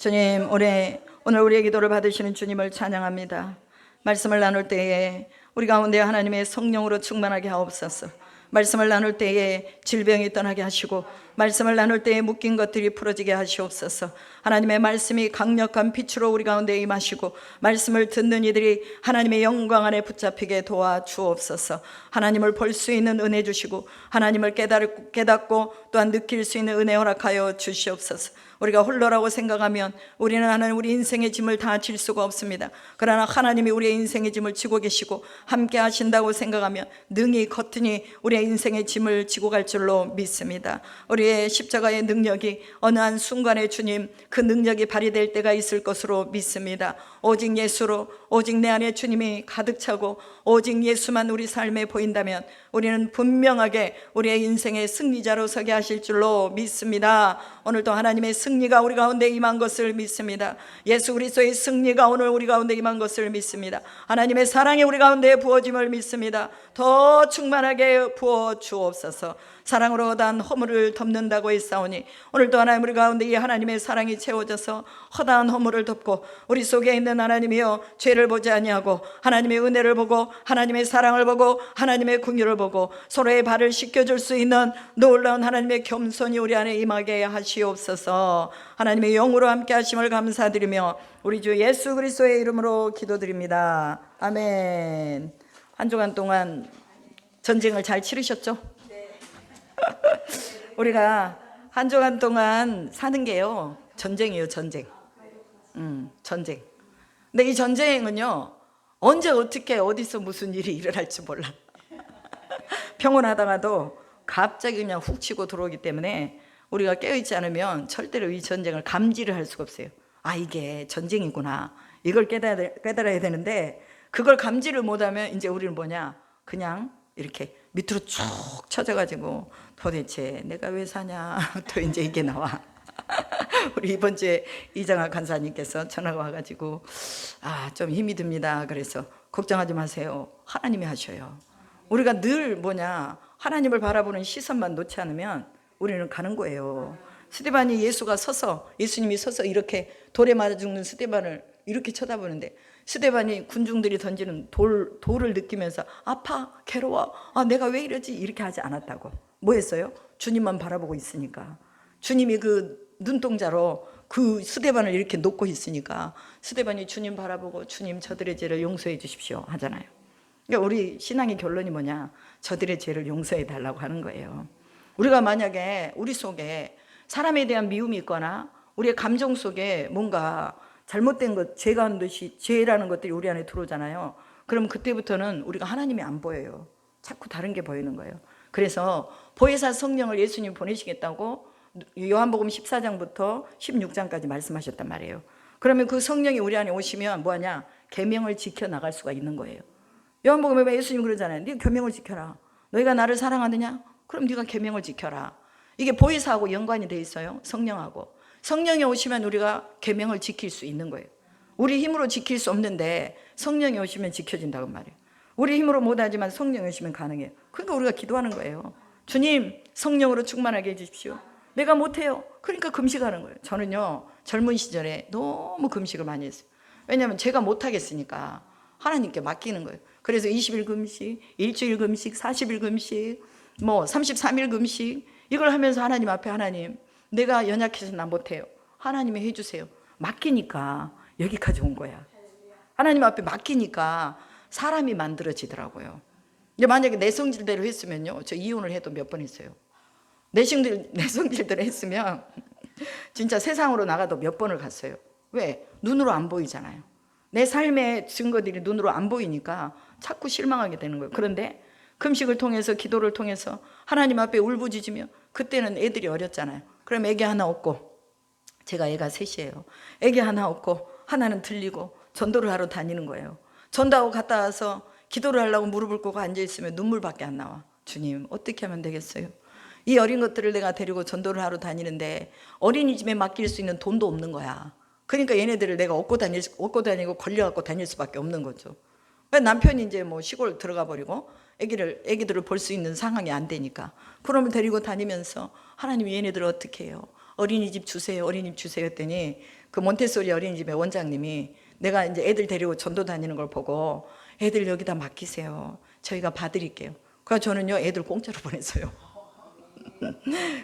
주님, 오늘 우리의 기도를 받으시는 주님을 찬양합니다. 말씀을 나눌 때에 우리 가운데 하나님의 성령으로 충만하게 하옵소서. 말씀을 나눌 때에 질병이 떠나게 하시고, 말씀을 나눌 때에 묶인 것들이 풀어지게 하시옵소서. 하나님의 말씀이 강력한 빛으로 우리 가운데 임하시고, 말씀을 듣는 이들이 하나님의 영광 안에 붙잡히게 도와주옵소서. 하나님을 볼 수 있는 은혜 주시고, 하나님을 깨닫고 또한 느낄 수 있는 은혜 허락하여 주시옵소서. 우리가 홀로라고 생각하면 우리는 하나님 우리 인생의 짐을 다 질 수가 없습니다. 그러나 하나님이 우리의 인생의 짐을 지고 계시고 함께 하신다고 생각하면 능히 거뜬히 우리의 인생의 짐을 지고 갈 줄로 믿습니다. 우리의 십자가의 능력이 어느 한 순간에 주님 그 능력이 발휘될 때가 있을 것으로 믿습니다. 오직 예수로, 오직 내 안에 주님이 가득 차고 오직 예수만 우리 삶에 보인다면 우리는 분명하게 우리의 인생의 승리자로 서게 하실 줄로 믿습니다. 오늘도 하나님의 승리가 우리 가운데 임한 것을 믿습니다. 예수 그리스도의 승리가 오늘 우리 가운데 임한 것을 믿습니다. 하나님의 사랑이 우리 가운데 부어짐을 믿습니다. 더 충만하게 부어 주옵소서. 사랑으로 허다한 허물을 덮는다고 했사오니 오늘도 하나님 우리 가운데 이 하나님의 사랑이 채워져서 허다한 허물을 덮고 우리 속에 있는 하나님이여 죄를 보지 아니하고 하나님의 은혜를 보고 하나님의 사랑을 보고 하나님의 긍휼을 보고 서로의 발을 씻겨줄 수 있는 놀라운 하나님의 겸손이 우리 안에 임하게 하시옵소서. 하나님의 영으로 함께 하심을 감사드리며 우리 주 예수 그리스도의 이름으로 기도드립니다. 아멘. 한 주간 동안 전쟁을 잘 치르셨죠? 우리가 한 주간 동안 사는 게요 전쟁이에요. 전쟁. 전쟁. 근데 이 전쟁은요 언제 어떻게 어디서 무슨 일이 일어날지 몰라. 평온하다가도 갑자기 그냥 훅 치고 들어오기 때문에 우리가 깨어있지 않으면 절대로 이 전쟁을 감지를 할 수가 없어요. 아, 이게 전쟁이구나, 이걸 깨달아야 되는데 그걸 감지를 못하면 이제 우리는 뭐냐, 그냥 이렇게 밑으로 쭉 쳐져가지고 도대체 내가 왜 사냐 또 이제 이게 나와. 우리 이번 주에 이정아 간사님께서 전화가 와가지고 좀 힘이 듭니다. 그래서 걱정하지 마세요, 하나님이 하셔요. 우리가 늘 뭐냐, 하나님을 바라보는 시선만 놓지 않으면 우리는 가는 거예요. 스데반이 예수님이 서서 이렇게 돌에 맞아 죽는 스데반을 이렇게 쳐다보는데 스데반이 군중들이 던지는 돌을 느끼면서 아파, 괴로워, 내가 왜 이러지, 이렇게 하지 않았다고. 뭐 했어요? 주님만 바라보고 있으니까. 주님이 그 눈동자로 그 스데반을 이렇게 놓고 있으니까 스데반이 주님 바라보고 주님 저들의 죄를 용서해 주십시오 하잖아요. 그러니까 우리 신앙의 결론이 뭐냐, 저들의 죄를 용서해 달라고 하는 거예요. 우리가 만약에 우리 속에 사람에 대한 미움이 있거나 우리의 감정 속에 뭔가 잘못된 것, 죄가 한 듯이 죄라는 것들이 우리 안에 들어오잖아요. 그럼 그때부터는 우리가 하나님이 안 보여요. 자꾸 다른 게 보이는 거예요. 그래서 보혜사 성령을 예수님 보내시겠다고 요한복음 14장부터 16장까지 말씀하셨단 말이에요. 그러면 그 성령이 우리 안에 오시면 뭐하냐, 계명을 지켜나갈 수가 있는 거예요. 요한복음에 예수님 그러잖아요. 네가 계명을 지켜라. 너희가 나를 사랑하느냐? 그럼 네가 계명을 지켜라. 이게 보혜사하고 연관이 돼 있어요. 성령하고. 성령이 오시면 우리가 계명을 지킬 수 있는 거예요. 우리 힘으로 지킬 수 없는데 성령이 오시면 지켜진다고 말이에요. 우리 힘으로 못하지만 성령이 오시면 가능해요. 그러니까 우리가 기도하는 거예요. 주님, 성령으로 충만하게 해주십시오. 내가 못해요. 그러니까 금식하는 거예요. 저는요 젊은 시절에 너무 금식을 많이 했어요. 왜냐하면 제가 못하겠으니까 하나님께 맡기는 거예요. 그래서 20일 금식, 일주일 금식, 40일 금식, 33일 금식, 이걸 하면서 하나님 앞에, 하나님 내가 연약해서 나 못해요, 하나님이 해주세요. 맡기니까 여기까지 온 거야. 하나님 앞에 맡기니까 사람이 만들어지더라고요. 근데 만약에 내 성질대로 했으면요 저 이혼을 해도 몇 번 했어요. 내 성질대로 했으면 진짜 세상으로 나가도 몇 번을 갔어요. 왜? 눈으로 안 보이잖아요. 내 삶의 증거들이 눈으로 안 보이니까 자꾸 실망하게 되는 거예요. 그런데 금식을 통해서, 기도를 통해서 하나님 앞에 울부짖으며, 그때는 애들이 어렸잖아요. 그럼 애기 하나 얻고, 제가 애가 셋이에요. 애기 하나 얻고 하나는 들리고 전도를 하러 다니는 거예요. 전도하고 갔다 와서 기도를 하려고 무릎을 꿇고 앉아있으면 눈물밖에 안 나와. 주님, 어떻게 하면 되겠어요? 이 어린 것들을 내가 데리고 전도를 하러 다니는데 어린이집에 맡길 수 있는 돈도 없는 거야. 그러니까 얘네들을 내가 업고 다니고 걸려갖고 다닐 수밖에 없는 거죠. 남편이 이제 시골 들어가 버리고 애기들을 볼 수 있는 상황이 안 되니까. 그러면 데리고 다니면서 하나님 얘네들을 어떻게 해요? 어린이집 주세요, 어린이집 주세요 했더니 그 몬테소리 어린이집의 원장님이 내가 이제 애들 데리고 전도 다니는 걸 보고 애들 여기다 맡기세요. 저희가 봐드릴게요. 그래서 저는요 애들 공짜로 보냈어요.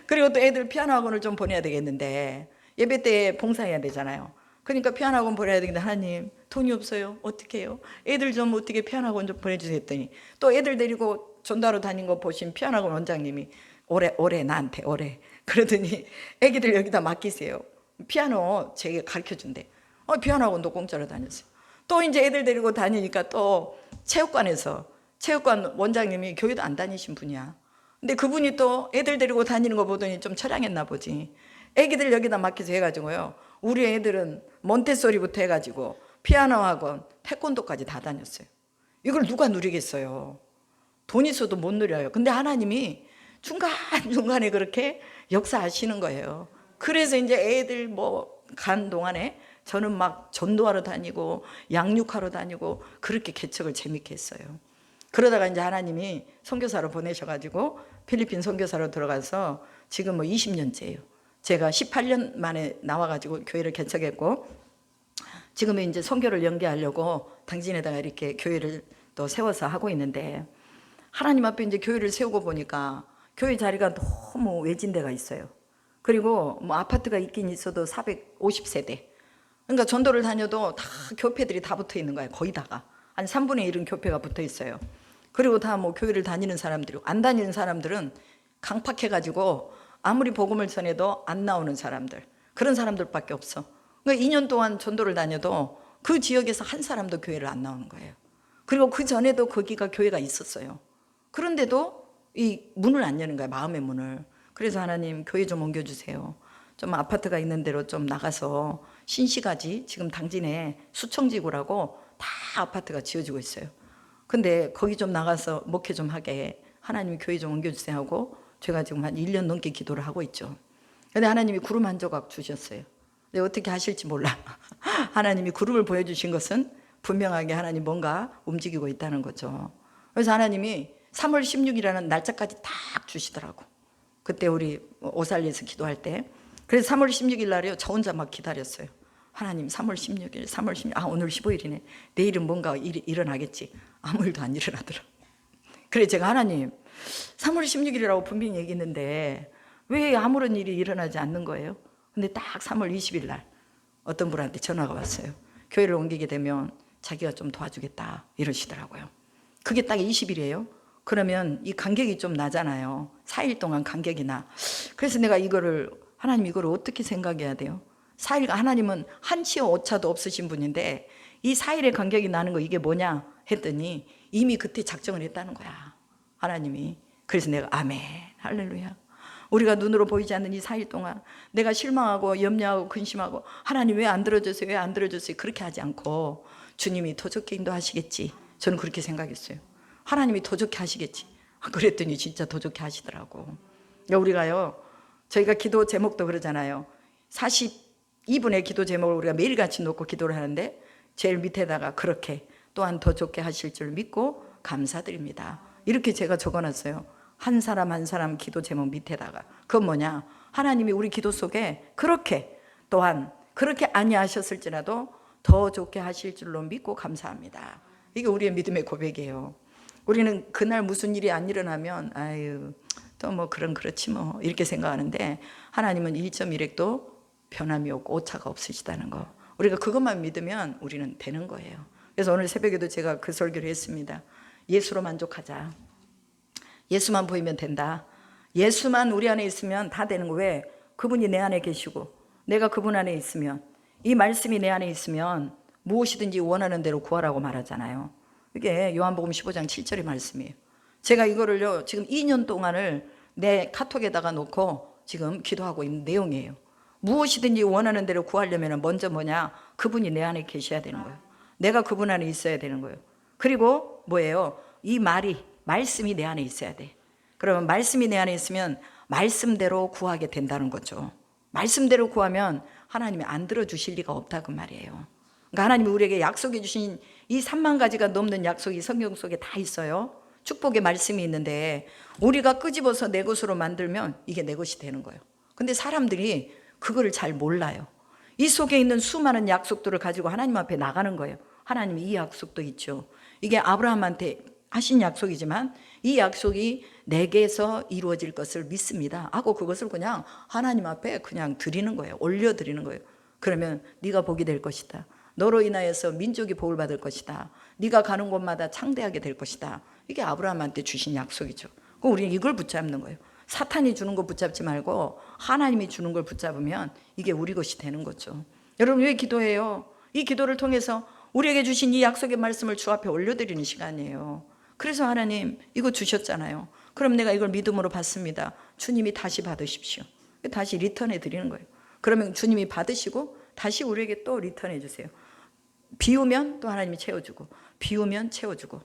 그리고 또 애들 피아노 학원을 좀 보내야 되겠는데 예배 때 봉사해야 되잖아요. 그러니까 피아노 학원 보내야 되는데 하나님 돈이 없어요. 어떻게 해요? 애들 좀 어떻게 피아노 학원 좀 보내주세요 했더니 또 애들 데리고 전도하러 다닌 거 보신 피아노 학원 원장님이 올해 나한테 올해 그러더니 애기들 여기다 맡기세요. 피아노 제가 가르쳐 준대. 피아노 학원도 공짜로 다녔어요. 또 이제 애들 데리고 다니니까 또 체육관 원장님이 교회도 안 다니신 분이야. 근데 그분이 또 애들 데리고 다니는 거 보더니 좀 처량했나 보지. 애기들 여기다 맡겨서 해가지고요. 우리 애들은 몬테소리부터 해가지고 피아노 학원, 태권도까지 다 다녔어요. 이걸 누가 누리겠어요? 돈 있어도 못 누려요. 근데 하나님이 중간중간에 그렇게 역사하시는 거예요. 그래서 이제 애들 간 동안에 저는 막 전도하러 다니고 양육하러 다니고 그렇게 개척을 재밌게 했어요. 그러다가 이제 하나님이 선교사로 보내셔가지고 필리핀 선교사로 들어가서 지금 20년째예요. 제가 18년 만에 나와가지고 교회를 개척했고 지금은 이제 선교를 연계하려고 당진에다가 이렇게 교회를 또 세워서 하고 있는데 하나님 앞에 이제 교회를 세우고 보니까 교회 자리가 너무 외진 데가 있어요. 그리고 아파트가 있긴 있어도 450세대. 그러니까 전도를 다녀도 다 교회들이 다 붙어 있는 거예요. 거의 다가. 한 3분의 1은 교회가 붙어 있어요. 그리고 다 교회를 다니는 사람들이고 안 다니는 사람들은 강팍해가지고 아무리 복음을 전해도 안 나오는 사람들. 그런 사람들밖에 없어. 그러니까 2년 동안 전도를 다녀도 그 지역에서 한 사람도 교회를 안 나오는 거예요. 그리고 그 전에도 거기가 교회가 있었어요. 그런데도 이 문을 안 여는 거예요. 마음의 문을. 그래서 하나님 교회 좀 옮겨주세요. 좀 아파트가 있는 데로 좀 나가서 신시가지 지금 당진에 수청지구라고 다 아파트가 지어지고 있어요. 근데 거기 좀 나가서 목회 좀 하게 하나님이 교회 좀 옮겨주세요 하고 제가 지금 한 1년 넘게 기도를 하고 있죠. 근데 하나님이 구름 한 조각 주셨어요. 근데 어떻게 하실지 몰라. 하나님이 구름을 보여주신 것은 분명하게 하나님 뭔가 움직이고 있다는 거죠. 그래서 하나님이 3월 16일이라는 날짜까지 딱 주시더라고. 그때 우리 오살리에서 기도할 때. 그래서 3월 16일 날이요. 저 혼자 막 기다렸어요. 하나님 3월 16일, 3월 16일, 오늘 15일이네. 내일은 뭔가 일이 일어나겠지. 아무 일도 안 일어나더라. 그래 제가 하나님 3월 16일이라고 분명히 얘기했는데 왜 아무런 일이 일어나지 않는 거예요? 근데 딱 3월 20일 날 어떤 분한테 전화가 왔어요. 교회를 옮기게 되면 자기가 좀 도와주겠다 이러시더라고요. 그게 딱 20일이에요. 그러면 이 간격이 좀 나잖아요. 4일 동안 간격이 나. 그래서 내가 하나님 이거를 어떻게 생각해야 돼요? 4일, 하나님은 한치의 오차도 없으신 분인데 이 4일의 간격이 나는 거 이게 뭐냐 했더니 이미 그때 작정을 했다는 거야. 하나님이. 그래서 내가 아멘 할렐루야. 우리가 눈으로 보이지 않는 이 4일 동안 내가 실망하고 염려하고 근심하고 하나님 왜 안 들어줬어요? 왜 안 들어줬어요? 그렇게 하지 않고 주님이 더 좋게 인도하시겠지. 저는 그렇게 생각했어요. 하나님이 더 좋게 하시겠지. 그랬더니 진짜 더 좋게 하시더라고. 우리가요, 저희가 기도 제목도 그러잖아요. 42분의 기도 제목을 우리가 매일같이 놓고 기도를 하는데 제일 밑에다가 그렇게 또한 더 좋게 하실 줄 믿고 감사드립니다. 이렇게 제가 적어놨어요. 한 사람 한 사람 기도 제목 밑에다가. 그건 뭐냐? 하나님이 우리 기도 속에 그렇게 또한 그렇게 아니하셨을지라도 더 좋게 하실 줄로 믿고 감사합니다. 이게 우리의 믿음의 고백이에요. 우리는 그날 무슨 일이 안 일어나면 아유 또 그렇지 이렇게 생각하는데 하나님은 1.1핵도 변함이 없고 오차가 없으시다는 거. 우리가 그것만 믿으면 우리는 되는 거예요. 그래서 오늘 새벽에도 제가 그 설교를 했습니다. 예수로 만족하자. 예수만 보이면 된다. 예수만 우리 안에 있으면 다 되는 거. 왜? 그분이 내 안에 계시고 내가 그분 안에 있으면 이 말씀이 내 안에 있으면 무엇이든지 원하는 대로 구하라고 말하잖아요. 이게 요한복음 15장 7절의 말씀이에요. 제가 이거를요 지금 2년 동안을 내 카톡에다가 놓고 지금 기도하고 있는 내용이에요. 무엇이든지 원하는 대로 구하려면 먼저 뭐냐? 그분이 내 안에 계셔야 되는 거예요. 내가 그분 안에 있어야 되는 거예요. 그리고 뭐예요? 이 말씀이 내 안에 있어야 돼. 그러면 말씀이 내 안에 있으면 말씀대로 구하게 된다는 거죠. 말씀대로 구하면 하나님이 안 들어주실 리가 없다고 말이에요. 그러니까 하나님이 우리에게 약속해 주신 이 3만 가지가 넘는 약속이 성경 속에 다 있어요. 축복의 말씀이 있는데 우리가 끄집어서 내 것으로 만들면 이게 내 것이 되는 거예요. 근데 사람들이 그거를 잘 몰라요. 이 속에 있는 수많은 약속들을 가지고 하나님 앞에 나가는 거예요. 하나님이 이 약속도 있죠. 이게 아브라함한테 하신 약속이지만 이 약속이 내게서 이루어질 것을 믿습니다 하고 그것을 그냥 하나님 앞에 그냥 드리는 거예요. 올려드리는 거예요. 그러면 네가 복이 될 것이다. 너로 인하여서 민족이 복을 받을 것이다. 네가 가는 곳마다 창대하게 될 것이다. 이게 아브라함한테 주신 약속이죠. 우리는 이걸 붙잡는 거예요. 사탄이 주는 거 붙잡지 말고 하나님이 주는 걸 붙잡으면 이게 우리 것이 되는 거죠. 여러분 왜 기도해요? 이 기도를 통해서 우리에게 주신 이 약속의 말씀을 주 앞에 올려드리는 시간이에요. 그래서 하나님 이거 주셨잖아요. 그럼 내가 이걸 믿음으로 받습니다. 주님이 다시 받으십시오. 다시 리턴해 드리는 거예요. 그러면 주님이 받으시고 다시 우리에게 또 리턴해 주세요. 비우면 또 하나님이 채워주고 비우면 채워주고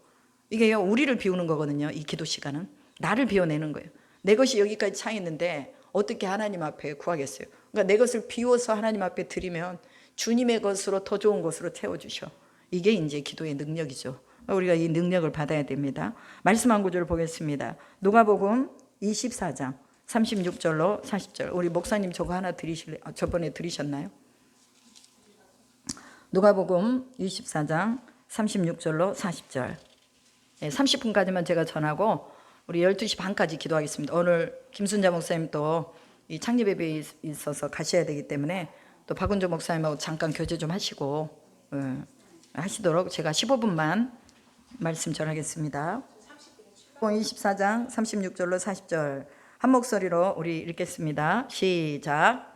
이게 우리를 비우는 거거든요. 이 기도 시간은 나를 비워내는 거예요. 내 것이 여기까지 차 있는데 어떻게 하나님 앞에 구하겠어요? 그러니까 내 것을 비워서 하나님 앞에 드리면 주님의 것으로 더 좋은 것으로 채워주셔. 이게 이제 기도의 능력이죠. 우리가 이 능력을 받아야 됩니다. 말씀 한 구절 보겠습니다. 누가복음 24장 36절로 40절. 우리 목사님 저거 하나 드리실래요? 저번에 들으셨나요? 누가복음 24장 36절로 40절. 30분까지만 제가 전하고 우리 12시 반까지 기도하겠습니다. 오늘 김순자 목사님 또 이 창립예배에 있어서 가셔야 되기 때문에 또 박은조 목사님하고 잠깐 교제 좀 하시고 하시도록 제가 15분만 말씀 전하겠습니다. 24장 36절로 40절 한 목소리로 우리 읽겠습니다. 시작.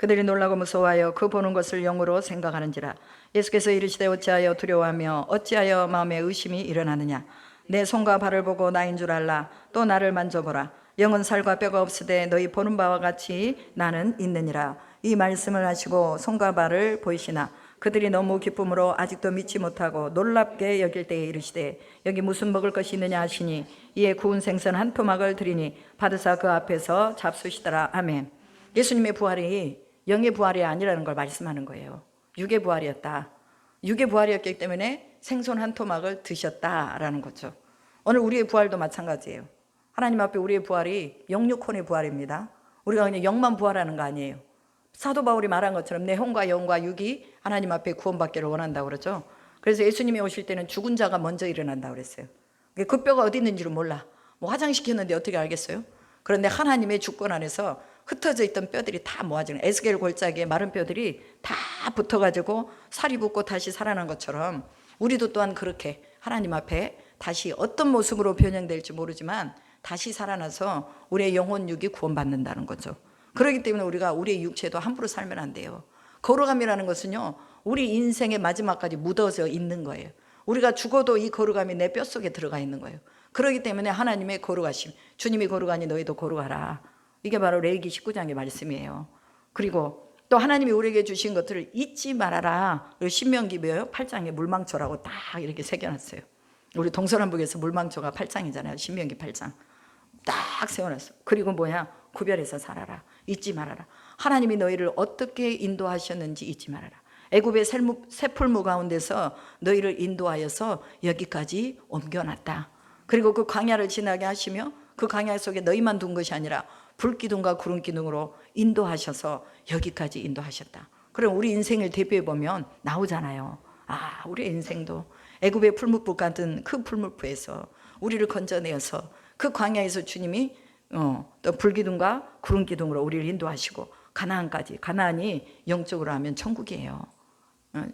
그들이 놀라고 무서워하여 그 보는 것을 영으로 생각하는지라. 예수께서 이르시되 어찌하여 두려워하며 어찌하여 마음에 의심이 일어나느냐. 내 손과 발을 보고 나인 줄 알라. 또 나를 만져보라. 영은 살과 뼈가 없으되 너희 보는 바와 같이 나는 있느니라. 이 말씀을 하시고 손과 발을 보이시나 그들이 너무 기쁨으로 아직도 믿지 못하고 놀랍게 여길 때에 이르시되 여기 무슨 먹을 것이 있느냐 하시니 이에 구운 생선 한 토막을 드리니 받으사 그 앞에서 잡수시더라. 아멘. 예수님의 부활이 영의 부활이 아니라는 걸 말씀하는 거예요. 육의 부활이었다. 육의 부활이었기 때문에 생선 한 토막을 드셨다라는 거죠. 오늘 우리의 부활도 마찬가지예요. 하나님 앞에 우리의 부활이 영육혼의 부활입니다. 우리가 그냥 영만 부활하는 거 아니에요. 사도 바울이 말한 것처럼 내 혼과 영과 육이 하나님 앞에 구원받기를 원한다고 그러죠. 그래서 예수님이 오실 때는 죽은 자가 먼저 일어난다고 그랬어요. 그 뼈가 어디 있는지를 몰라. 뭐 화장시켰는데 어떻게 알겠어요? 그런데 하나님의 주권 안에서 흩어져 있던 뼈들이 다 모아지는 에스겔 골짜기에 마른 뼈들이 다 붙어가지고 살이 붙고 다시 살아난 것처럼 우리도 또한 그렇게 하나님 앞에 다시 어떤 모습으로 변형될지 모르지만 다시 살아나서 우리의 영혼 육이 구원받는다는 거죠. 그렇기 때문에 우리가 우리의 육체도 함부로 살면 안 돼요. 거룩함이라는 것은요 우리 인생의 마지막까지 묻어져 있는 거예요. 우리가 죽어도 이 거룩함이 내 뼛속에 들어가 있는 거예요. 그렇기 때문에 하나님의 거룩하심, 주님이 거룩하니 너희도 거룩하라. 이게 바로 레위기 19장의 말씀이에요. 그리고 또 하나님이 우리에게 주신 것들을 잊지 말아라. 신명기 8장에 물망초라고 딱 이렇게 새겨놨어요. 우리 동서남북에서 물망초가 8장이잖아요. 신명기 8장 딱 세워놨어. 그리고 구별해서 살아라. 잊지 말아라. 하나님이 너희를 어떻게 인도하셨는지 잊지 말아라. 애굽의 새풀무 가운데서 너희를 인도하여서 여기까지 옮겨놨다. 그리고 그 광야를 지나게 하시며 그 광야 속에 너희만 둔 것이 아니라 불기둥과 구름기둥으로 인도하셔서 여기까지 인도하셨다. 그럼 우리 인생을 대비해 보면 나오잖아요. 아, 우리의 인생도 애굽의 풀무불 같은 그 풀무불에서 우리를 건져내어서 그 광야에서 주님이 또 불기둥과 구름기둥으로 우리를 인도하시고 가나안까지. 가나안이 영적으로 하면 천국이에요.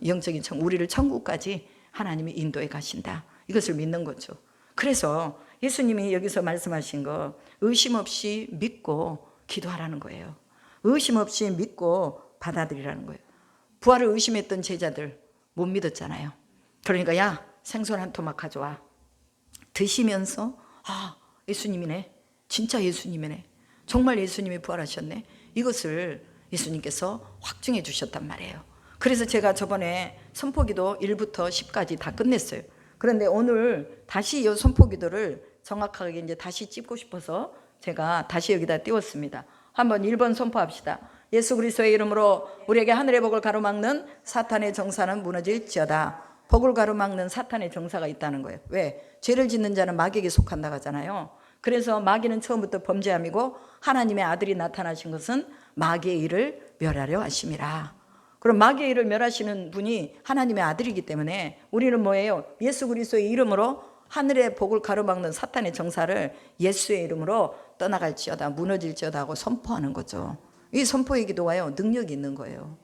영적인 천국, 우리를 천국까지 하나님이 인도해 가신다. 이것을 믿는 거죠. 그래서 예수님이 여기서 말씀하신 거 의심 없이 믿고 기도하라는 거예요. 의심 없이 믿고 받아들이라는 거예요. 부활을 의심했던 제자들 못 믿었잖아요. 그러니까 야 생선 한 토막 가져와. 드시면서 아 예수님이네. 진짜 예수님이네. 정말 예수님이 부활하셨네. 이것을 예수님께서 확증해 주셨단 말이에요. 그래서 제가 저번에 선포기도 1부터 10까지 다 끝냈어요. 그런데 오늘 다시 이 선포기도를 정확하게 이제 다시 찍고 싶어서 제가 다시 여기다 띄웠습니다. 한번 1번 선포합시다. 예수 그리스도의 이름으로 우리에게 하늘의 복을 가로막는 사탄의 정사는 무너질지어다. 복을 가로막는 사탄의 정사가 있다는 거예요. 왜? 죄를 짓는 자는 마귀에게 속한다고 하잖아요. 그래서 마귀는 처음부터 범죄함이고 하나님의 아들이 나타나신 것은 마귀의 일을 멸하려 하심이라. 그럼 마귀의 일을 멸하시는 분이 하나님의 아들이기 때문에 우리는 뭐예요? 예수 그리스도의 이름으로 하늘의 복을 가로막는 사탄의 정사를 예수의 이름으로 떠나갈지어다, 무너질지어다 하고 선포하는 거죠. 이 선포의 기도가요, 능력이 있는 거예요.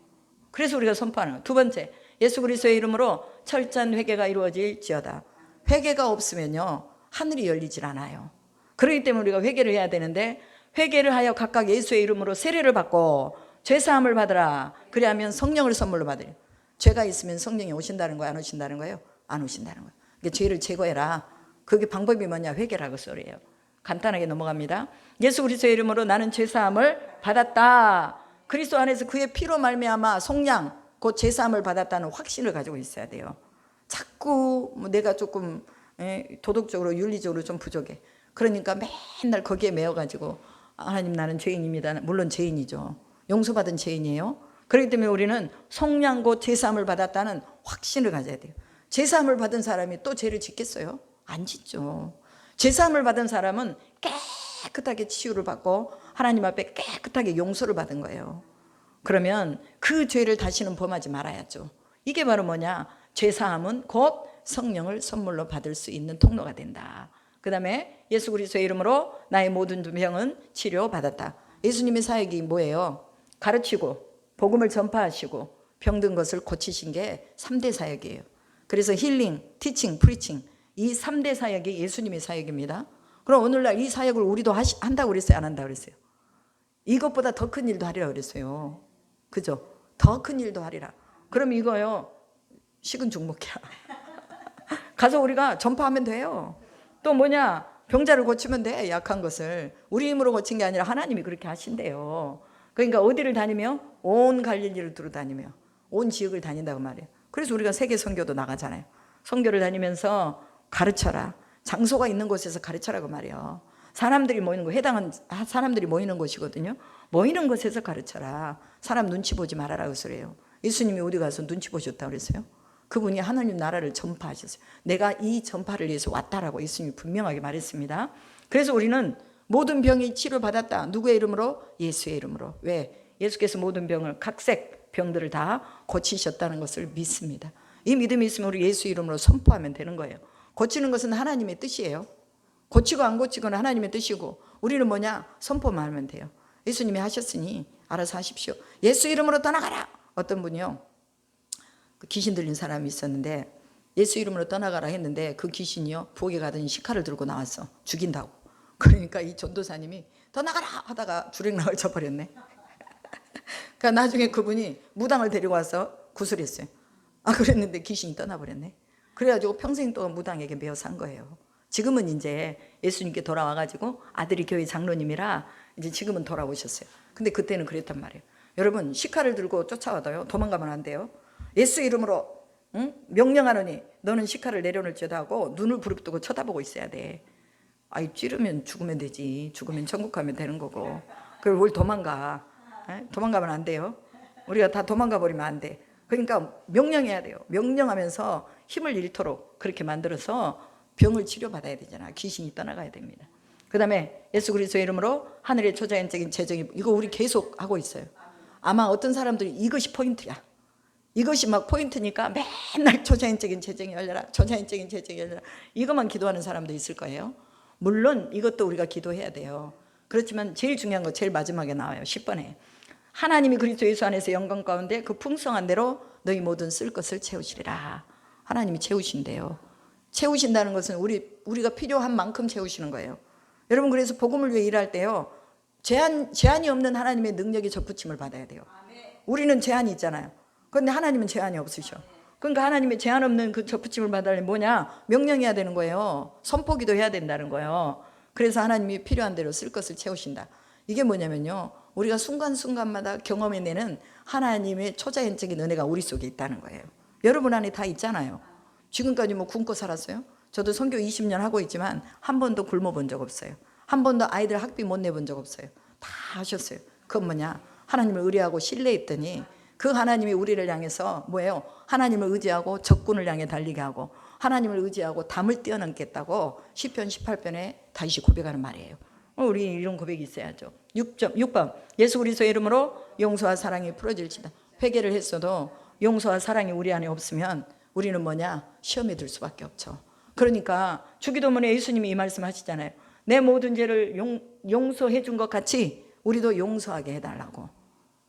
그래서 우리가 선포하는 거예요. 두 번째, 예수 그리스도의 이름으로 철저한 회개가 이루어질지어다. 회개가 없으면요, 하늘이 열리질 않아요. 그렇기 때문에 우리가 회개를 해야 되는데, 회개를 하여 각각 예수의 이름으로 세례를 받고 죄사함을 받으라. 그래야면 성령을 선물로 받으려. 죄가 있으면 성령이 오신다는 거예요, 안 오신다는 거예요? 안 오신다는 거예요. 그러니까 죄를 제거해라. 그게 방법이 뭐냐? 회개라고 소리예요. 간단하게 넘어갑니다. 예수 그리스도의 이름으로 나는 죄사함을 받았다. 그리스도 안에서 그의 피로 말미암아 속량, 곧 죄사함을 받았다는 확신을 가지고 있어야 돼요. 자꾸 내가 조금 도덕적으로 윤리적으로 좀 부족해. 그러니까 맨날 거기에 매여가지고 하나님 나는 죄인입니다. 물론 죄인이죠. 용서받은 죄인이에요. 그렇기 때문에 우리는 속량 곧 죄사함을 받았다는 확신을 가져야 돼요. 죄사함을 받은 사람이 또 죄를 짓겠어요? 안 짓죠. 죄사함을 받은 사람은 깨끗하게 치유를 받고 하나님 앞에 깨끗하게 용서를 받은 거예요. 그러면 그 죄를 다시는 범하지 말아야죠. 이게 바로 뭐냐? 죄사함은 곧 성령을 선물로 받을 수 있는 통로가 된다. 그 다음에 예수 그리스도의 이름으로 나의 모든 병은 치료받았다. 예수님의 사역이 뭐예요? 가르치고 복음을 전파하시고 병든 것을 고치신 게 3대 사역이에요. 그래서 힐링, 티칭, 프리칭, 이 3대 사역이 예수님의 사역입니다. 그럼 오늘날 이 사역을 우리도 한다고 그랬어요? 안 한다고 그랬어요? 이것보다 더 큰 일도 하리라 그랬어요. 그죠? 더 큰 일도 하리라. 그럼 이거요, 식은 죽먹이야. 가서 우리가 전파하면 돼요. 또 뭐냐? 병자를 고치면 돼. 약한 것을. 우리 힘으로 고친 게 아니라 하나님이 그렇게 하신대요. 그러니까 어디를 다니며? 온 갈릴리를 두루 다니며 온 지역을 다닌다고 말이에요. 그래서 우리가 세계 선교도 나가잖아요. 선교를 다니면서 가르쳐라. 장소가 있는 곳에서 가르쳐라고 말이에요. 사람들이 모이는 곳, 해당한 사람들이 모이는 곳이거든요. 모이는 곳에서 가르쳐라. 사람 눈치 보지 말아라 그 소리예요. 예수님이 어디 가서 눈치 보셨다고 그랬어요? 그분이 하나님 나라를 전파하셨어요. 내가 이 전파를 위해서 왔다라고 예수님이 분명하게 말했습니다. 그래서 우리는 모든 병이 치료받았다. 누구의 이름으로? 예수의 이름으로. 왜? 예수께서 모든 병을, 각색 병들을 다 고치셨다는 것을 믿습니다. 이 믿음이 있으면 우리 예수 이름으로 선포하면 되는 거예요. 고치는 것은 하나님의 뜻이에요. 고치고 안 고치고는 하나님의 뜻이고, 우리는 뭐냐? 선포만 하면 돼요. 예수님이 하셨으니 알아서 하십시오. 예수 이름으로 떠나가라. 어떤 분이요, 귀신 들린 사람이 있었는데 예수 이름으로 떠나가라 했는데 그 귀신이요, 부엌에 가더니 식칼을 들고 나왔어. 죽인다고. 그러니까 이 전도사님이 떠나가라 하다가 주랭랑을 쳐버렸네. 그러니까 나중에 그분이 무당을 데리고 와서 구슬했어요. 그랬는데 귀신이 떠나버렸네. 그래가지고 평생 동안 무당에게 매어 산 거예요. 지금은 이제 예수님께 돌아와가지고 아들이 교회 장로님이라 이제 지금은 돌아오셨어요. 근데 그때는 그랬단 말이에요. 여러분, 식칼을 들고 쫓아와도요, 도망가면 안 돼요. 예수 이름으로 명령하노니 너는 식칼을 내려놓을지어다 하고 눈을 부릅뜨고 쳐다보고 있어야 돼. 찌르면 죽으면 되지. 죽으면 천국 가면 되는 거고. 그걸 뭘 도망가. 도망가면 안 돼요. 우리가 다 도망가 버리면 안 돼. 그러니까 명령해야 돼요. 명령하면서 힘을 잃도록 그렇게 만들어서 병을 치료받아야 되잖아. 귀신이 떠나가야 됩니다. 그 다음에 예수 그리스도의 이름으로 하늘의 초자연적인 재정이, 이거 우리 계속 하고 있어요. 아마 어떤 사람들이 이것이 포인트야. 이것이 막 포인트니까 맨날 초자연적인 재정이 열려라, 초자연적인 재정이 열려라, 이것만 기도하는 사람도 있을 거예요. 물론 이것도 우리가 기도해야 돼요. 그렇지만 제일 중요한 거 제일 마지막에 나와요. 10번에 하나님이 그리스도 예수 안에서 영광 가운데 그 풍성한 대로 너희 모든 쓸 것을 채우시리라. 하나님이 채우신대요. 채우신다는 것은 우리가 필요한 만큼 채우시는 거예요. 여러분, 그래서 복음을 위해 일할 때요, 제한이 없는 하나님의 능력이 접붙임을 받아야 돼요. 우리는 제한이 있잖아요. 그런데 하나님은 제한이 없으셔. 그러니까 하나님의 제한 없는 그 접붙임을 받으려면 뭐냐? 명령해야 되는 거예요. 선포기도 해야 된다는 거예요. 그래서 하나님이 필요한 대로 쓸 것을 채우신다. 이게 뭐냐면요, 우리가 순간순간마다 경험해내는 하나님의 초자연적인 은혜가 우리 속에 있다는 거예요. 여러분 안에 다 있잖아요. 지금까지 뭐 굶고 살았어요? 저도 선교 20년 하고 있지만 한 번도 굶어본 적 없어요. 한 번도 아이들 학비 못 내본 적 없어요. 다 하셨어요. 그건 뭐냐? 하나님을 의뢰하고 신뢰했더니 그 하나님이 우리를 향해서 뭐예요? 하나님을 의지하고 적군을 향해 달리게 하고 하나님을 의지하고 담을 뛰어넘겠다고 시편 18편에 다시 고백하는 말이에요. 우리 이런 고백이 있어야죠. 6번 예수 그리스도의 이름으로 용서와 사랑이 풀어질지다. 회개를 했어도 용서와 사랑이 우리 안에 없으면 우리는 뭐냐? 시험에 들 수밖에 없죠. 그러니까 주기도문에 예수님이 이 말씀 하시잖아요. 내 모든 죄를 용서해 준 것 같이 우리도 용서하게 해달라고.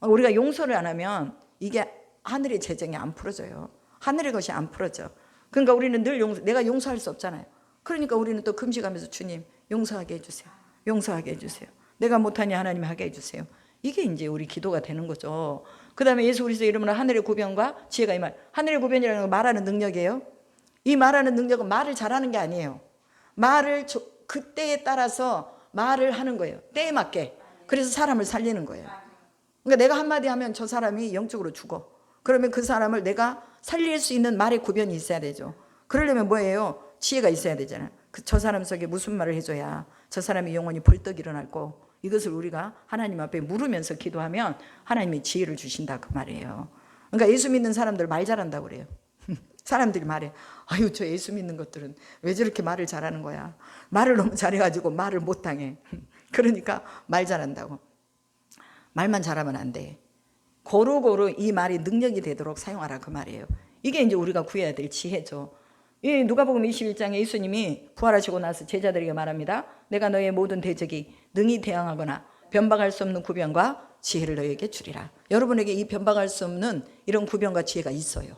우리가 용서를 안 하면 이게 하늘의 재정이 안 풀어져요. 하늘의 것이 안 풀어져. 그러니까 우리는 늘 내가 용서할 수 없잖아요. 그러니까 우리는 또 금식하면서 주님 용서하게 해주세요. 용서하게 해주세요. 내가 못하니 하나님 하게 해주세요. 이게 이제 우리 기도가 되는 거죠. 그 다음에 예수 그리스도 이름으로 하늘의 구변과 지혜가 이 말. 하늘의 구변이라는 건 말하는 능력이에요. 이 말하는 능력은 말을 잘하는 게 아니에요. 말을 그때에 따라서 말을 하는 거예요. 때에 맞게. 그래서 사람을 살리는 거예요. 그러니까 내가 한마디 하면 저 사람이 영적으로 죽어. 그러면 그 사람을 내가 살릴 수 있는 말의 구변이 있어야 되죠. 그러려면 뭐예요? 지혜가 있어야 되잖아요. 저 사람 속에 무슨 말을 해줘야 저 사람이 영원히 벌떡 일어날고, 이것을 우리가 하나님 앞에 물으면서 기도하면 하나님이 지혜를 주신다 그 말이에요. 그러니까 예수 믿는 사람들 말 잘한다고 그래요. 사람들이 말해, 아유 저 예수 믿는 것들은 왜 저렇게 말을 잘하는 거야. 말을 너무 잘해가지고 말을 못당해. 그러니까 말 잘한다고. 말만 잘하면 안 돼. 고루고루 이 말이 능력이 되도록 사용하라 그 말이에요. 이게 이제 우리가 구해야 될 지혜죠. 이 누가복음 21장에 예수님이 부활하시고 나서 제자들에게 말합니다. 내가 너의 모든 대적이 능히 대항하거나 변방할 수 없는 구변과 지혜를 너에게 주리라. 여러분에게 이 변방할 수 없는 이런 구변과 지혜가 있어요.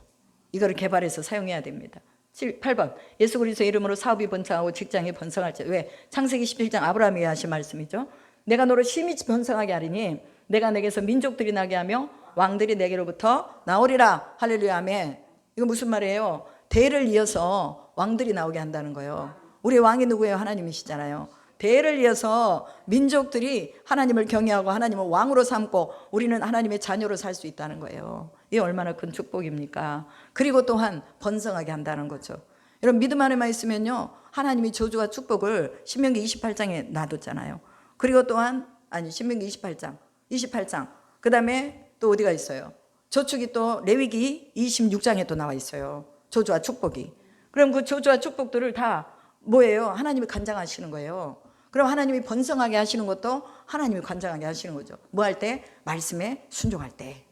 이거를 개발해서 사용해야 됩니다. 8번 예수 그리스도의 이름으로 사업이 번창하고 직장이 번성할지. 왜? 창세기 17장 아브라함이 하신 말씀이죠. 내가 너를 심히 번성하게 하리니 내가 내게서 민족들이 나게 하며 왕들이 내게로부터 나오리라. 할렐루야 아멘. 이거 무슨 말이에요? 대를 이어서 왕들이 나오게 한다는 거예요. 우리 왕이 누구예요? 하나님이시잖아요. 대를 이어서 민족들이 하나님을 경외하고 하나님을 왕으로 삼고 우리는 하나님의 자녀로 살 수 있다는 거예요. 이게 얼마나 큰 축복입니까? 그리고 또한 번성하게 한다는 거죠. 여러분 믿음 안에만 있으면요 하나님이 저주와 축복을 신명기 28장에 놔뒀잖아요. 그리고 또한 신명기 28장 그 다음에 또 어디가 있어요? 저축이 또 레위기 26장에 또 나와 있어요. 저주와 축복이. 그럼 그 저주와 축복들을 다 뭐예요? 하나님이 관장하시는 거예요. 그럼 하나님이 번성하게 하시는 것도 하나님이 관장하게 하시는 거죠. 뭐 할 때? 말씀에 순종할 때.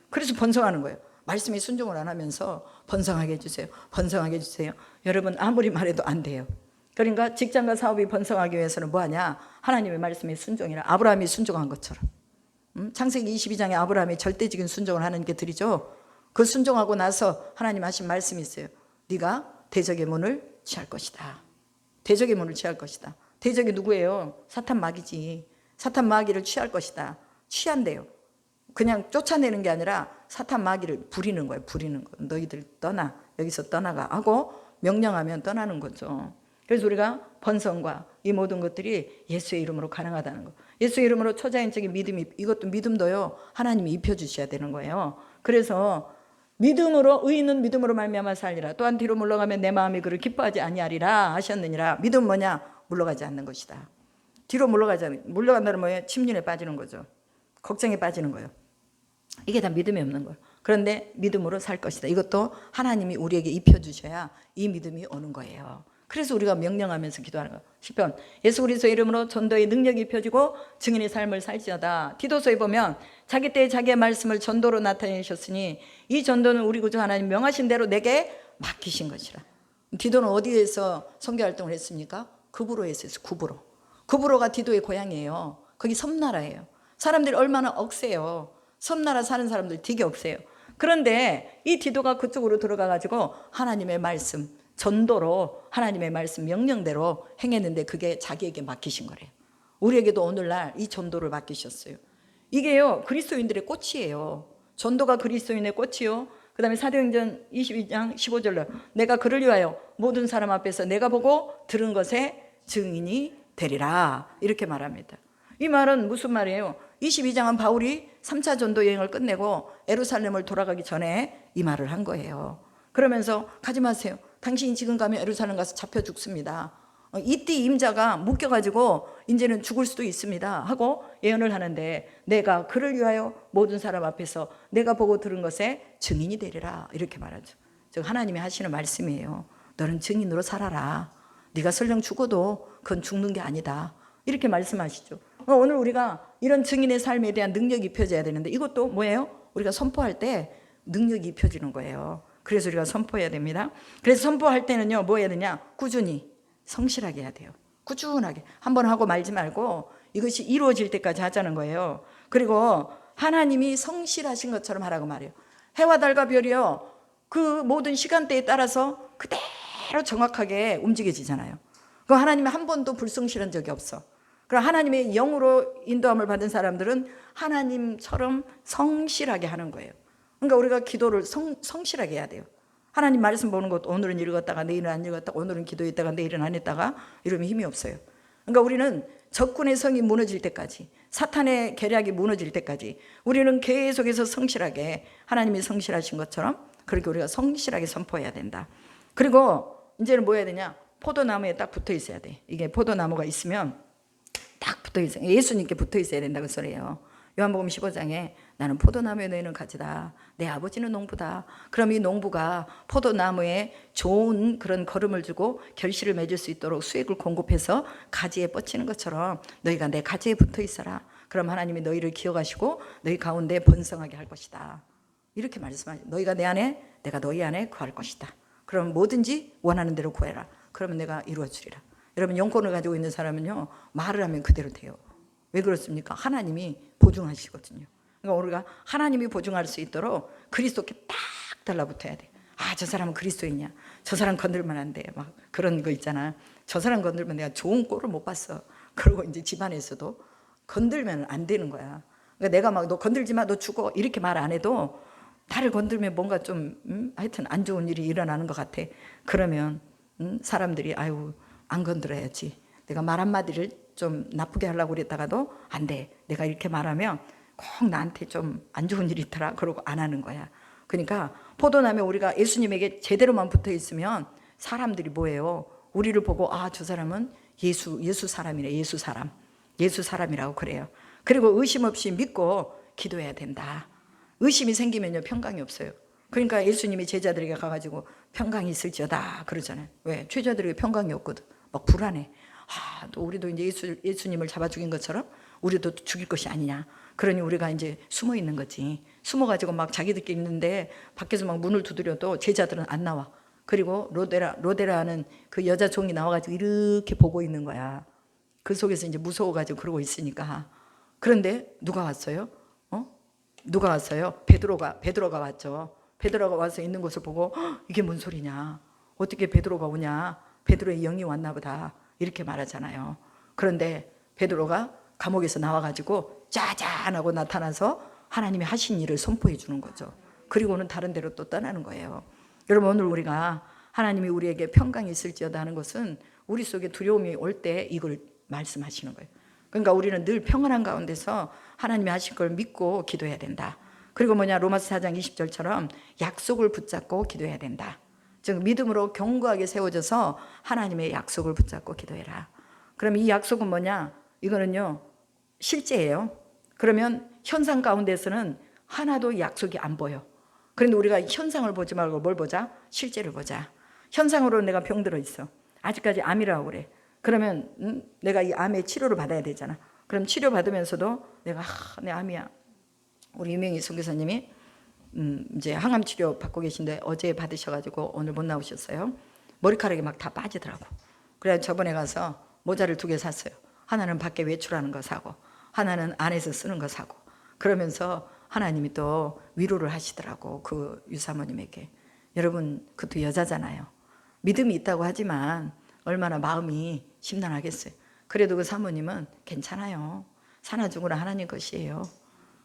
그래서 번성하는 거예요. 말씀에 순종을 안 하면서 번성하게 해주세요. 번성하게 해주세요. 여러분 아무리 말해도 안 돼요. 그러니까 직장과 사업이 번성하기 위해서는 뭐 하냐? 하나님의 말씀에 순종이라. 아브라함이 순종한 것처럼. 창세기 22장에 아브라함이 절대적인 순종을 하나님께 드리죠. 그 순종하고 나서 하나님 하신 말씀이 있어요. 네가 대적의 문을 취할 것이다. 대적의 문을 취할 것이다. 대적이 누구예요? 사탄 마귀지. 사탄 마귀를 취할 것이다. 취한대요. 그냥 쫓아내는 게 아니라 사탄 마귀를 부리는 거예요. 부리는 거. 너희들 떠나. 여기서 떠나가 하고 명령하면 떠나는 거죠. 그래서 우리가 번성과 이 모든 것들이 예수의 이름으로 가능하다는 거. 예수의 이름으로 초자연적인 믿음이, 이것도 믿음도요 하나님이 입혀주셔야 되는 거예요. 그래서 믿음으로 의인은 믿음으로 말미암아 살리라. 또한 뒤로 물러가면 내 마음이 그를 기뻐하지 아니하리라 하셨느니라. 믿음 뭐냐? 물러가지 않는 것이다. 뒤로 물러간다는 뭐예요? 침륜에 빠지는 거죠. 걱정에 빠지는 거예요. 이게 다 믿음이 없는 거예요. 그런데 믿음으로 살 것이다. 이것도 하나님이 우리에게 입혀주셔야 이 믿음이 오는 거예요. 그래서 우리가 명령하면서 기도하는 거예요. 10번 예수 그리스도의 이름으로 전도의 능력이 입혀지고 증인의 삶을 살지어다. 디도서에 보면 자기 때에 자기의 말씀을 전도로 나타내셨으니 이 전도는 우리 구주 하나님 명하신 대로 내게 맡기신 것이라. 디도는 어디에서 선교활동을 했습니까? 구브로에 했어요. 구브로가 디도의 고향이에요. 거기 섬나라예요. 사람들이 얼마나 억세요. 섬나라 사는 사람들 되게 억세요. 그런데 이 디도가 그쪽으로 들어가가지고 하나님의 말씀 전도로 하나님의 말씀 명령대로 행했는데 그게 자기에게 맡기신 거래요. 우리에게도 오늘날 이 전도를 맡기셨어요. 이게요 그리스도인들의 꽃이에요. 전도가 그리스도인의 꽃이요. 그 다음에 사도행전 22장 15절로 내가 그를 위하여 모든 사람 앞에서 내가 보고 들은 것에 증인이 되리라 이렇게 말합니다. 이 말은 무슨 말이에요? 22장은 바울이 3차 전도 여행을 끝내고 예루살렘을 돌아가기 전에 이 말을 한 거예요. 그러면서 가지 마세요. 당신이 지금 가면 예루살렘 가서 잡혀 죽습니다. 이띠 임자가 묶여가지고 이제는 죽을 수도 있습니다 하고 예언을 하는데 내가 그를 위하여 모든 사람 앞에서 내가 보고 들은 것에 증인이 되리라 이렇게 말하죠. 즉 하나님이 하시는 말씀이에요. 너는 증인으로 살아라. 네가 설령 죽어도 그건 죽는 게 아니다. 이렇게 말씀하시죠. 오늘 우리가 이런 증인의 삶에 대한 능력이 입혀져야 되는데 이것도 뭐예요? 우리가 선포할 때 능력이 입혀지는 거예요. 그래서 우리가 선포해야 됩니다. 그래서 선포할 때는요, 뭐 해야 되냐? 꾸준히 성실하게 해야 돼요. 꾸준하게 한 번 하고 말지 말고 이것이 이루어질 때까지 하자는 거예요. 그리고 하나님이 성실하신 것처럼 하라고 말해요. 해와 달과 별이요, 그 모든 시간대에 따라서 그대로 정확하게 움직여지잖아요. 그 하나님이 한 번도 불성실한 적이 없어. 그럼 하나님의 영으로 인도함을 받은 사람들은 하나님처럼 성실하게 하는 거예요. 그러니까 우리가 기도를 성실하게 해야 돼요. 하나님 말씀 보는 것도 오늘은 읽었다가 내일은 안 읽었다가, 오늘은 기도했다가 내일은 안 했다가 이러면 힘이 없어요. 그러니까 우리는 적군의 성이 무너질 때까지, 사탄의 계략이 무너질 때까지 우리는 계속해서 성실하게, 하나님이 성실하신 것처럼 그렇게 우리가 성실하게 선포해야 된다. 그리고 이제는 뭐 해야 되냐? 포도나무에 딱 붙어 있어야 돼. 이게 포도나무가 있으면 딱 붙어 있어요. 예수님께 붙어 있어야 된다고 소리예요. 요한복음 15장에 나는 포도나무에 너희는 가지다. 내 아버지는 농부다. 그럼 이 농부가 포도나무에 좋은 그런 거름을 주고 결실을 맺을 수 있도록 수액을 공급해서 가지에 뻗치는 것처럼 너희가 내 가지에 붙어 있어라. 그럼 하나님이 너희를 기억하시고 너희 가운데 번성하게 할 것이다. 이렇게 말씀하죠. 너희가 내 안에, 내가 너희 안에 거할 것이다. 그럼 뭐든지 원하는 대로 구해라. 그러면 내가 이루어 주리라. 여러분, 영권을 가지고 있는 사람은요, 말을 하면 그대로 돼요. 왜 그렇습니까? 하나님이 보증하시거든요. 그러니까 우리가 하나님이 보증할 수 있도록 그리스도께 딱 달라붙어야 돼. 아, 저 사람은 그리스도이냐? 저 사람 건들면 안 돼. 막 그런 거 있잖아. 저 사람 건들면 내가 좋은 꼴을 못 봤어. 그리고 이제 집안에서도 건들면 안 되는 거야. 그러니까 내가 막 너 건들지 마, 너 죽어, 이렇게 말 안 해도 나를 건들면 뭔가 좀 하여튼 안 좋은 일이 일어나는 것 같아. 그러면 사람들이 아유, 안 건드려야지. 내가 말 한마디를 좀 나쁘게 하려고 그랬다가도 안 돼. 내가 이렇게 말하면 꼭 나한테 좀 안 좋은 일이 있더라. 그러고 안 하는 거야. 그러니까 포도나무에 우리가 예수님에게 제대로만 붙어 있으면 사람들이 뭐예요? 우리를 보고 아, 저 사람은 예수 사람이네. 예수 사람이라고 그래요. 그리고 의심 없이 믿고 기도해야 된다. 의심이 생기면요, 평강이 없어요. 그러니까 예수님이 제자들에게 가가지고 평강이 있을지어다 그러잖아요. 왜? 제자들에게 평강이 없거든. 막 불안해. 아, 또 우리도 이제 예수님을 잡아 죽인 것처럼 우리도 죽일 것이 아니냐. 그러니 우리가 이제 숨어 있는 거지. 숨어가지고 막 자기들끼리 있는데 밖에서 막 문을 두드려도 제자들은 안 나와. 그리고 로데라는 그 여자 종이 나와가지고 이렇게 보고 있는 거야. 그 속에서 이제 무서워가지고 그러고 있으니까. 그런데 누가 왔어요? 누가 왔어요? 베드로가 왔죠. 베드로가 와서 있는 것을 보고 이게 뭔 소리냐? 어떻게 베드로가 오냐? 베드로의 영이 왔나 보다. 이렇게 말하잖아요. 그런데 베드로가 감옥에서 나와가지고 짜잔 하고 나타나서 하나님이 하신 일을 선포해 주는 거죠. 그리고는 다른 데로 또 떠나는 거예요. 여러분, 오늘 우리가 하나님이 우리에게 평강이 있을지어다 하는 것은 우리 속에 두려움이 올 때 이걸 말씀하시는 거예요. 그러니까 우리는 늘 평안한 가운데서 하나님이 하실 걸 믿고 기도해야 된다. 그리고 로마서 4장 20절처럼 약속을 붙잡고 기도해야 된다. 즉 믿음으로 견고하게 세워져서 하나님의 약속을 붙잡고 기도해라. 그럼 이 약속은 뭐냐? 이거는요, 실제예요. 그러면 현상 가운데서는 하나도 약속이 안 보여. 그런데 우리가 현상을 보지 말고 뭘 보자? 실제를 보자. 현상으로 내가 병들어 있어. 아직까지 암이라고 그래. 그러면 내가 이 암의 치료를 받아야 되잖아. 그럼 치료 받으면서도 내가 내 암이야. 우리 유명희 선교사님이 이제 항암 치료 받고 계신데 어제 받으셔가지고 오늘 못 나오셨어요. 머리카락이 막 다 빠지더라고. 그래서 저번에 가서 모자를 2개 샀어요. 하나는 밖에 외출하는 거 사고, 하나는 안에서 쓰는 거 사고. 그러면서 하나님이 또 위로를 하시더라고, 그 유사모님에게. 여러분, 그것도 여자잖아요. 믿음이 있다고 하지만 얼마나 마음이 심란하겠어요. 그래도 그 사모님은 괜찮아요. 사나 죽으나 하나님 것이에요.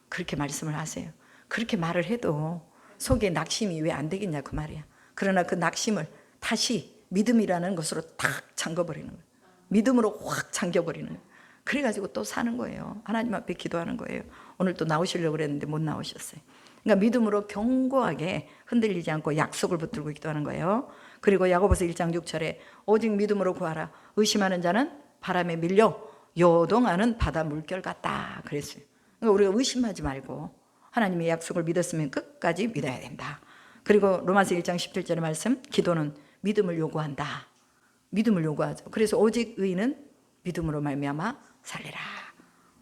그렇게 말씀을 하세요. 그렇게 말을 해도 속에 낙심이 왜 안 되겠냐 그 말이야. 그러나 그 낙심을 다시 믿음이라는 것으로 탁 잠궈버리는 거예요. 믿음으로 확 잠겨버리는 거예요. 그래가지고 또 사는 거예요. 하나님 앞에 기도하는 거예요. 오늘 또 나오시려고 그랬는데 못 나오셨어요. 그러니까 믿음으로 견고하게 흔들리지 않고 약속을 붙들고 기도하는 거예요. 그리고 야고보서 1장 6절에 오직 믿음으로 구하라. 의심하는 자는 바람에 밀려 요동하는 바다 물결 같다 그랬어요. 그러니까 우리가 의심하지 말고 하나님의 약속을 믿었으면 끝까지 믿어야 된다. 그리고 로마서 1장 17절의 말씀, 기도는 믿음을 요구한다. 믿음을 요구하죠. 그래서 오직 의인은 믿음으로 말미암아 살리라.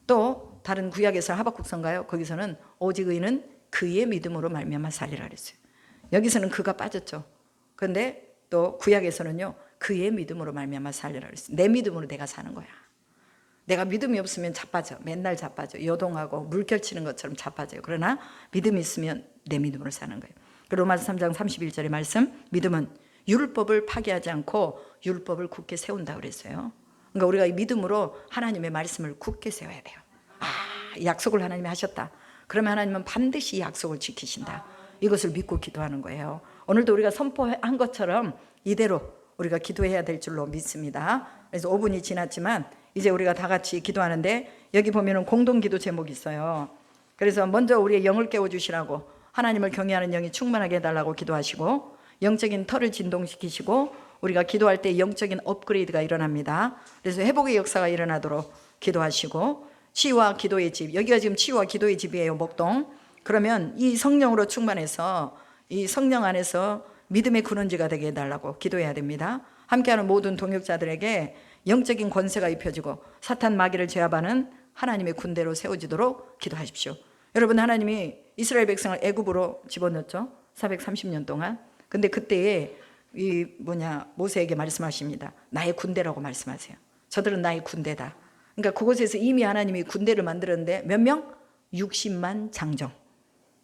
또 다른 구약에서 하박국서인가요? 거기서는 오직 의인은 그의 믿음으로 말미암아 살리라 그랬어요. 여기서는 그가 빠졌죠. 그런데 또 구약에서는요, 그의 믿음으로 말미암아 살리라 그랬어요. 내 믿음으로 내가 사는 거야. 내가 믿음이 없으면 자빠져. 맨날 자빠져. 요동하고 물결치는 것처럼 자빠져요. 그러나 믿음이 있으면 내 믿음으로 사는 거예요. 로마서 3장 31절의 말씀, 믿음은 율법을 파기하지 않고 율법을 굳게 세운다 그랬어요. 그러니까 우리가 이 믿음으로 하나님의 말씀을 굳게 세워야 돼요. 약속을 하나님이 하셨다. 그러면 하나님은 반드시 이 약속을 지키신다. 이것을 믿고 기도하는 거예요. 오늘도 우리가 선포한 것처럼 이대로 우리가 기도해야 될 줄로 믿습니다. 그래서 5분이 지났지만 이제 우리가 다 같이 기도하는데, 여기 보면은 공동 기도 제목이 있어요. 그래서 먼저 우리의 영을 깨워주시라고, 하나님을 경외하는 영이 충만하게 해달라고 기도하시고, 영적인 털을 진동시키시고, 우리가 기도할 때 영적인 업그레이드가 일어납니다. 그래서 회복의 역사가 일어나도록 기도하시고, 치유와 기도의 집, 여기가 지금 치유와 기도의 집이에요, 목동. 그러면 이 성령으로 충만해서 이 성령 안에서 믿음의 근원지가 되게 해달라고 기도해야 됩니다. 함께하는 모든 동역자들에게 영적인 권세가 입혀지고 사탄 마귀를 제압하는 하나님의 군대로 세워지도록 기도하십시오. 여러분, 하나님이 이스라엘 백성을 애굽으로 집어넣었죠. 430년 동안. 근데 그때에 모세에게 말씀하십니다. 나의 군대라고 말씀하세요. 저들은 나의 군대다. 그러니까 그곳에서 이미 하나님이 군대를 만들었는데 몇 명? 60만 장정.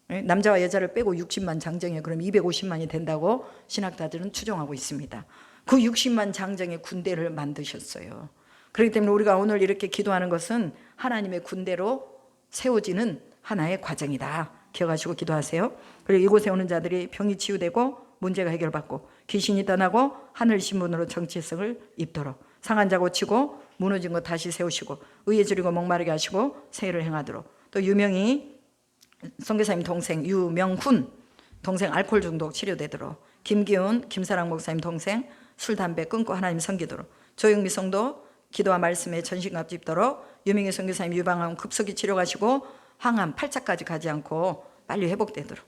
남자와 여자를 빼고 60만 장정이에요. 그럼 250만이 된다고 신학자들은 추정하고 있습니다. 그 60만 장정의 군대를 만드셨어요. 그렇기 때문에 우리가 오늘 이렇게 기도하는 것은 하나님의 군대로 세워지는 하나의 과정이다. 기억하시고 기도하세요. 그리고 이곳에 오는 자들이 병이 치유되고 문제가 해결받고 귀신이 떠나고 하늘 신분으로 정체성을 입도록, 상한 자 고치고 무너진 것 다시 세우시고 의에 줄이고 목마르게 하시고 세일을 행하도록, 또 유명희 선교사님 동생 유명훈 동생 알코올 중독 치료되도록, 김기훈 김사랑 목사님 동생 술 담배 끊고 하나님 섬기도록, 조영미 성도 기도와 말씀에 전신갑 짚도록, 유명희 선교사님 유방암 급속히 치료가시고 항암 8차까지 가지 않고 빨리 회복되도록,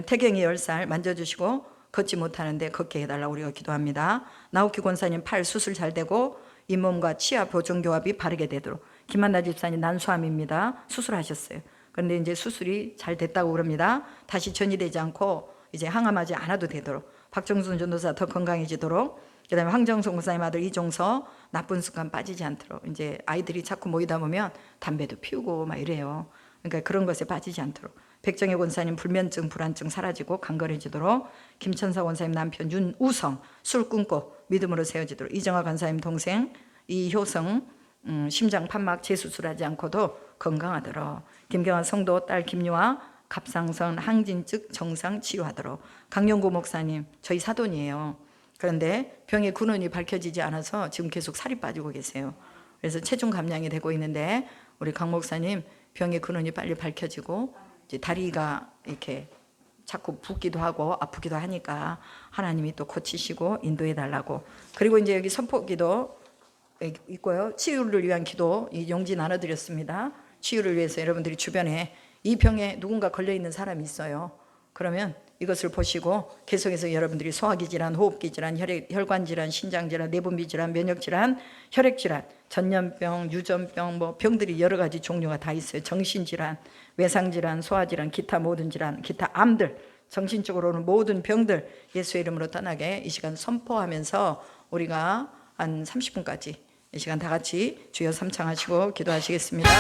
태경이 10살 만져주시고 걷지 못하는데 걷게 해달라고 우리가 기도합니다. 나우키 권사님 팔 수술 잘 되고 잇몸과 치아 보존교합이 바르게 되도록, 김한나 집사님 난소암입니다. 수술하셨어요. 그런데 이제 수술이 잘 됐다고 그럽니다. 다시 전이되지 않고 이제 항암하지 않아도 되도록, 박정순 전도사 더 건강해지도록, 그 다음에 황정성 목사님 아들 이종서 나쁜 습관 빠지지 않도록, 이제 아이들이 자꾸 모이다 보면 담배도 피우고 막 이래요. 그러니까 그런 것에 빠지지 않도록, 백정혜 권사님 불면증 불안증 사라지고 강건해지도록, 김천사 권사님 남편 윤우성 술 끊고 믿음으로 세워지도록, 이정화 권사님 동생 이효성 심장 판막 재수술하지 않고도 건강하도록, 김경환 성도 딸 김유아 갑상선 항진증 정상 치유하도록, 강영구 목사님 저희 사돈이에요. 그런데 병의 근원이 밝혀지지 않아서 지금 계속 살이 빠지고 계세요. 그래서 체중 감량이 되고 있는데 우리 강 목사님 병의 근원이 빨리 밝혀지고 이제 다리가 이렇게 자꾸 붓기도 하고 아프기도 하니까 하나님이 또 고치시고 인도해 달라고. 그리고 이제 여기 선포기도 있고요. 치유를 위한 기도 이 용지 나눠드렸습니다. 치유를 위해서 여러분들이 주변에 이 병에 누군가 걸려있는 사람이 있어요. 그러면 이것을 보시고 계속해서 여러분들이 소화기 질환, 호흡기 질환, 혈관 질환, 신장 질환, 내분비 질환, 면역 질환, 혈액 질환, 전염병, 유전병, 뭐 병들이 여러 가지 종류가 다 있어요. 정신 질환, 외상 질환, 소화 질환, 기타 모든 질환, 기타 암들, 정신적으로는 모든 병들 예수의 이름으로 떠나게 이 시간 선포하면서 우리가 한 30분까지 이 시간 다 같이 주여 삼창하시고 기도하시겠습니다.